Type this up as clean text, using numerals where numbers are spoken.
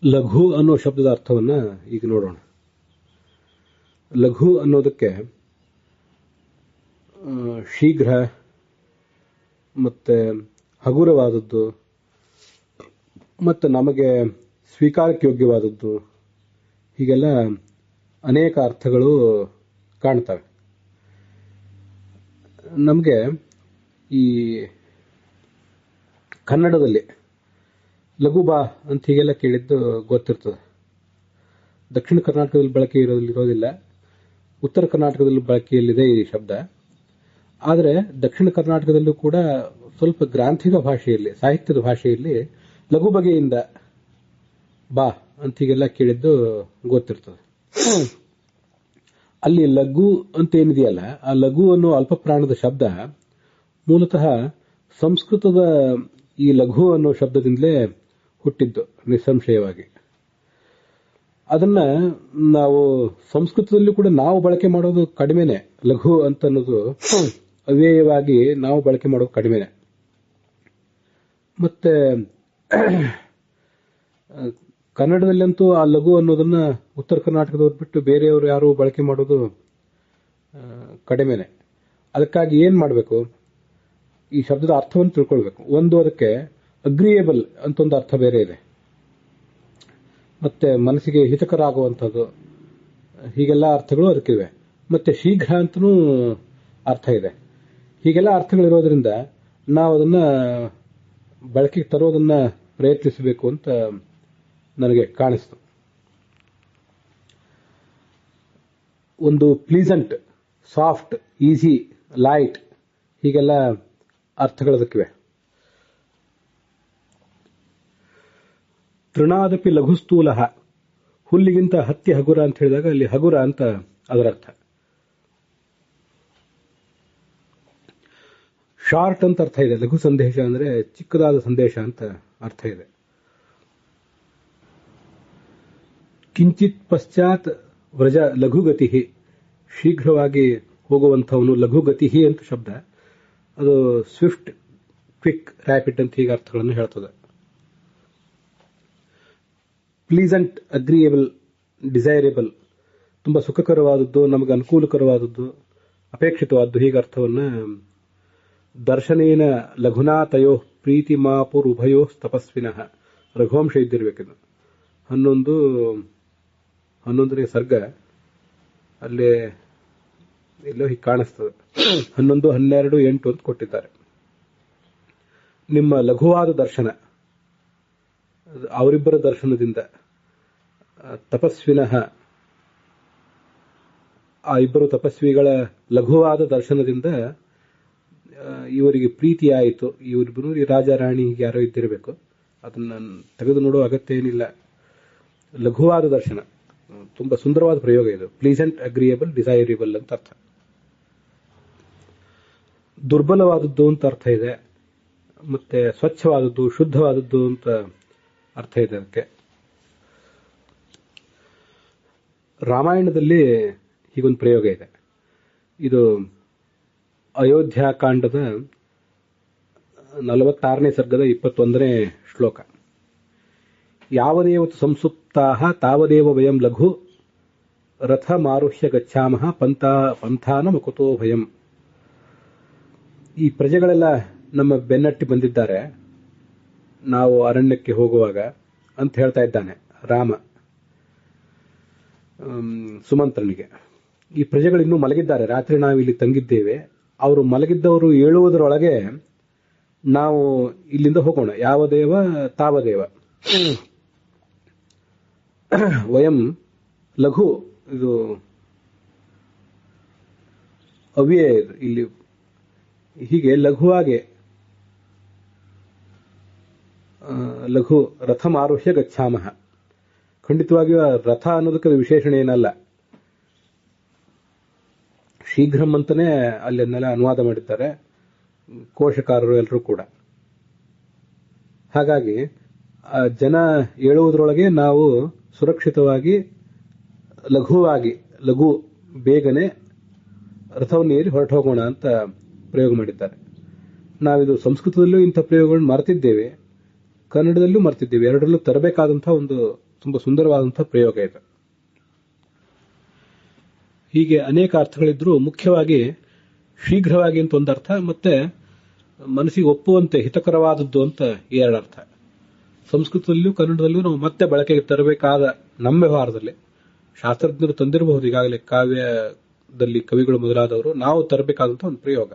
ಲಘು ಅನ್ನೋ ಶಬ್ದದ ಅರ್ಥವನ್ನ ಈಗ ನೋಡೋಣ. ಲಘು ಅನ್ನೋದಕ್ಕೆ ಶೀಘ್ರ ಮತ್ತೆ ಹಗುರವಾದದ್ದು ಮತ್ತು ನಮಗೆ ಸ್ವೀಕಾರಕ್ಕೆ ಯೋಗ್ಯವಾದದ್ದು ಹೀಗೆಲ್ಲ ಅನೇಕ ಅರ್ಥಗಳು ಕಾಣ್ತವೆ. ನಮಗೆ ಈ ಕನ್ನಡದಲ್ಲಿ ಲಘು ಬಾ ಅಂತ ಹೀಗೆಲ್ಲ ಕೇಳಿದ್ದು ಗೊತ್ತಿರ್ತದೆ. ದಕ್ಷಿಣ ಕರ್ನಾಟಕದಲ್ಲಿ ಬಳಕೆ ಇರೋದಿಲ್ಲ, ಉತ್ತರ ಕರ್ನಾಟಕದಲ್ಲಿ ಬಳಕೆಯಲ್ಲಿದೆ ಈ ಶಬ್ದ. ಆದರೆ ದಕ್ಷಿಣ ಕರ್ನಾಟಕದಲ್ಲೂ ಕೂಡ ಸ್ವಲ್ಪ ಗ್ರಾಂಥಿಕ ಭಾಷೆಯಲ್ಲಿ, ಸಾಹಿತ್ಯದ ಭಾಷೆಯಲ್ಲಿ ಲಘು ಬಗೆಯಿಂದ ಬಾ ಅಂತ ಹೀಗೆಲ್ಲ ಕೇಳಿದ್ದು ಗೊತ್ತಿರ್ತದೆ. ಅಲ್ಲಿ ಲಘು ಅಂತ ಏನಿದೆಯಲ್ಲ, ಆ ಲಘು ಅನ್ನೋ ಅಲ್ಪ ಪ್ರಾಣದ ಶಬ್ದ ಮೂಲತಃ ಸಂಸ್ಕೃತದ ಈ ಲಘು ಅನ್ನೋ ಶಬ್ದದಿಂದಲೇ ಹುಟ್ಟಿದ್ದು ನಿಸ್ಸಂಶಯವಾಗಿ. ಅದನ್ನ ನಾವು ಸಂಸ್ಕೃತದಲ್ಲೂ ಕೂಡ ನಾವು ಬಳಕೆ ಮಾಡೋದು ಕಡಿಮೆನೆ. ಲಘು ಅಂತ ಅನ್ನೋದು ಅವ್ಯಯವಾಗಿ ನಾವು ಬಳಕೆ ಮಾಡೋದು ಕಡಿಮೆನೆ. ಮತ್ತೆ ಕನ್ನಡದಲ್ಲಂತೂ ಆ ಲಘು ಅನ್ನೋದನ್ನ ಉತ್ತರ ಕರ್ನಾಟಕದವ್ರು ಬಿಟ್ಟು ಬೇರೆಯವರು ಯಾರು ಬಳಕೆ ಮಾಡೋದು ಕಡಿಮೆನೆ. ಅದಕ್ಕಾಗಿ ಏನ್ ಮಾಡಬೇಕು, ಈ ಶಬ್ದದ ಅರ್ಥವನ್ನು ತಿಳ್ಕೊಳ್ಬೇಕು. ಒಂದು, ಅದಕ್ಕೆ ಅಗ್ರಿಯೇಬಲ್ ಅಂತ ಒಂದು ಅರ್ಥ ಬೇರೆ ಇದೆ, ಮತ್ತೆ ಮನಸ್ಸಿಗೆ ಹಿತಕರ ಆಗುವಂಥದ್ದು, ಹೀಗೆಲ್ಲ ಅರ್ಥಗಳು ಅದಕ್ಕಿವೆ. ಮತ್ತೆ ಶೀಘ್ರ ಅಂತನೂ ಅರ್ಥ ಇದೆ. ಹೀಗೆಲ್ಲ ಅರ್ಥಗಳಿರೋದ್ರಿಂದ ನಾವು ಅದನ್ನ ಬಳಕೆಗೆ ತರೋದನ್ನ ಪ್ರಯತ್ನಿಸಬೇಕು ಅಂತ ನನಗೆ ಕಾಣಿಸ್ತು. ಒಂದು ಪ್ಲೀಸೆಂಟ್, ಸಾಫ್ಟ್, ಈಸಿ, ಲೈಟ್ ಹೀಗೆಲ್ಲ ಅರ್ಥಗಳದಕ್ಕಿವೆ. ತೃಣಾದಪಿ ಲಘುಸ್ಥೂಲ, ಹುಲ್ಲಿಗಿಂತ ಹತ್ತಿ ಹಗುರ ಅಂತ ಹೇಳಿದಾಗ ಅಲ್ಲಿ ಹಗುರ ಅಂತ ಅದರರ್ಥ. ಶಾರ್ಟ್ ಅಂತ ಅರ್ಥ ಇದೆ. ಲಘು ಸಂದೇಶ ಅಂದ್ರೆ ಚಿಕ್ಕದಾದ ಸಂದೇಶ ಅಂತ ಅರ್ಥ ಇದೆ. ಕಿಂಚಿತ್ ಪಶ್ಚಾತ್ ವ್ರಜ ಲಘುಗತಿ, ಶೀಘ್ರವಾಗಿ ಹೋಗುವಂಥವನು ಲಘುಗತಿ ಅಂತ ಶಬ್ದ. ಅದು ಸ್ವಿಫ್ಟ್, ಕ್ವಿಕ್, ರ್ಯಾಪಿಡ್ ಅಂತ ಹೀಗೆ ಅರ್ಥಗಳನ್ನು ಹೇಳ್ತದೆ. ಪ್ಲೀಸೆಂಟ್, ಅಗ್ರಿಯೇಬಲ್, ಡಿಸೈರೇಬಲ್, ತುಂಬಾ ಸುಖಕರವಾದದ್ದು, ನಮಗೆ ಅನುಕೂಲಕರವಾದದ್ದು, ಅಪೇಕ್ಷಿತವಾದ್ದು ಹೀಗೆ ಅರ್ಥವನ್ನ ದರ್ಶನೇನ ಲಘುನಾತಯೋ ಪ್ರೀತಿ ಮಾಪುರ್ ಉಭಯೋ ತಪಸ್ವಿನಃ, ರಘುವಂಶ ಇದ್ದಿರ್ಬೇಕಿದು. 11ನೇ ಸರ್ಗ ಅಲ್ಲೇ ಎಲ್ಲೋ ಹೀಗೆ ಕಾಣಿಸ್ತದೆ. 11, 12, 8 ಅಂತ ಕೊಟ್ಟಿದ್ದಾರೆ. ನಿಮ್ಮ ಲಘುವಾದ ದರ್ಶನ, ಅವರಿಬ್ಬರ ದರ್ಶನದಿಂದ, ತಪಸ್ವಿನಃ, ಆ ಇಬ್ಬರು ತಪಸ್ವಿಗಳ ಲಘುವಾದ ದರ್ಶನದಿಂದ ಇವರಿಗೆ ಪ್ರೀತಿಯಾಯಿತು. ಇವರಿಬ್ಬರು ರಾಜ ರಾಣಿ ಯಾರೋ ಇದ್ದಿರಬೇಕು, ಅದನ್ನ ತೆಗೆದು ನೋಡೋ ಅಗತ್ಯ ಏನಿಲ್ಲ. ಲಘುವಾದ ದರ್ಶನ, ತುಂಬಾ ಸುಂದರವಾದ ಪ್ರಯೋಗ ಇದು. ಪ್ಲೀಸೆಂಟ್, ಅಗ್ರಿಯೇಬಲ್, ಡಿಸೈರೇಬಲ್ ಅಂತ ಅರ್ಥ. ದುರ್ಬಲವಾದದ್ದು ಅಂತ ಅರ್ಥ ಇದೆ, ಮತ್ತೆ ಸ್ವಚ್ಛವಾದದ್ದು, ಶುದ್ಧವಾದದ್ದು ಅಂತ ಅರ್ಥ ಇದೆ ಅದಕ್ಕೆ. ರಾಮಾಯಣದಲ್ಲಿ ಹೀಗೊಂದು ಪ್ರಯೋಗ ಇದೆ. ಇದು ಅಯೋಧ್ಯಾಕಾಂಡದ 46ನೇ ಸರ್ಗದ 21ನೇ ಶ್ಲೋಕ. ಯಾವದೇವ ಸಂಸುಪ್ತಾಃ ತಾವದೇವ ವಯಂ ಲಘು ರಥಮಾರುಹ್ಯ ಗಚ್ಛಾಮಃ ಪಂಥಾನ ಮುಕುತೋ ಭಯಂ. ಈ ಪ್ರಜೆಗಳೆಲ್ಲ ನಮ್ಮ ಬೆನ್ನಟ್ಟಿ ಬಂದಿದ್ದಾರೆ ನಾವು ಅರಣ್ಯಕ್ಕೆ ಹೋಗುವಾಗ ಅಂತ ಹೇಳ್ತಾ ಇದ್ದಾನೆ ರಾಮ ಸುಮಂತ್ರನಿಗೆ. ಈ ಪ್ರಜೆಗಳಿನ್ನೂ ಮಲಗಿದ್ದಾರೆ, ರಾತ್ರಿ ನಾವು ಇಲ್ಲಿ ತಂಗಿದ್ದೇವೆ, ಅವರು ಮಲಗಿದ್ದವರು ಏಳುವುದರೊಳಗೆ ನಾವು ಇಲ್ಲಿಂದ ಹೋಗೋಣ. ಯಾವದೇವ ತಾವದೇವ, ವಯಂ ಲಘು, ಇದು ಅವ್ಯಯ ಇದು ಇಲ್ಲಿ. ಹೀಗೆ ಲಘುವಾಗಿ, ಲಘು ರಥಮಾರುಹ್ಯ ಗಚ್ಛಾಮಃ. ಖಂಡಿತವಾಗಿಯೂ ರಥ ಅನ್ನೋದಕ್ಕೆ ವಿಶೇಷಣ ಏನಲ್ಲ, ಶೀಘ್ರಂ ಅಂತಾನೆ ಅಲ್ಲೆನ್ನೆಲ್ಲ ಅನುವಾದ ಮಾಡಿದ್ದಾರೆ ಕೋಶಕಾರರು ಎಲ್ಲರೂ ಕೂಡ. ಹಾಗಾಗಿ ಜನ ಏಳುವುದರೊಳಗೆ ನಾವು ಸುರಕ್ಷಿತವಾಗಿ, ಲಘುವಾಗಿ, ಬೇಗನೆ ರಥವನ್ನು ಏರಿ ಹೊರಟು ಹೋಗೋಣ ಅಂತ ಪ್ರಯೋಗ ಮಾಡಿದ್ದಾರೆ. ನಾವಿದು ಸಂಸ್ಕೃತದಲ್ಲೂ ಇಂಥ ಪ್ರಯೋಗಗಳನ್ನು ಮರೆತಿದ್ದೇವೆ, ಕನ್ನಡದಲ್ಲೂ ಮರೆತಿದ್ದೇವೆ. ಎರಡರಲ್ಲೂ ತರಬೇಕಾದಂತಹ ಒಂದು ತುಂಬಾ ಸುಂದರವಾದಂತಹ ಪ್ರಯೋಗ ಇದು. ಹೀಗೆ ಅನೇಕ ಅರ್ಥಗಳಿದ್ರೂ ಮುಖ್ಯವಾಗಿ ಶೀಘ್ರವಾಗಿ ಅಂತ ಒಂದು ಅರ್ಥ, ಮತ್ತೆ ಮನಸ್ಸಿಗೆ ಒಪ್ಪುವಂತೆ ಹಿತಕರವಾದದ್ದು ಅಂತ ಎರಡು ಅರ್ಥ. ಸಂಸ್ಕೃತದಲ್ಲಿಯೂ ಕನ್ನಡದಲ್ಲಿಯೂ ನಾವು ಮತ್ತೆ ಬಳಕೆಗೆ ತರಬೇಕಾದ ನಮ್ಮ ವ್ಯವಹಾರದಲ್ಲಿ ಶಾಸ್ತ್ರಜ್ಞರು ತಂದಿರಬಹುದು, ಈಗಾಗಲೇ ಕಾವ್ಯದಲ್ಲಿ ಕವಿಗಳು ಮೊದಲಾದವರು, ನಾವು ತರಬೇಕಾದಂತಹ ಒಂದು ಪ್ರಯೋಗ.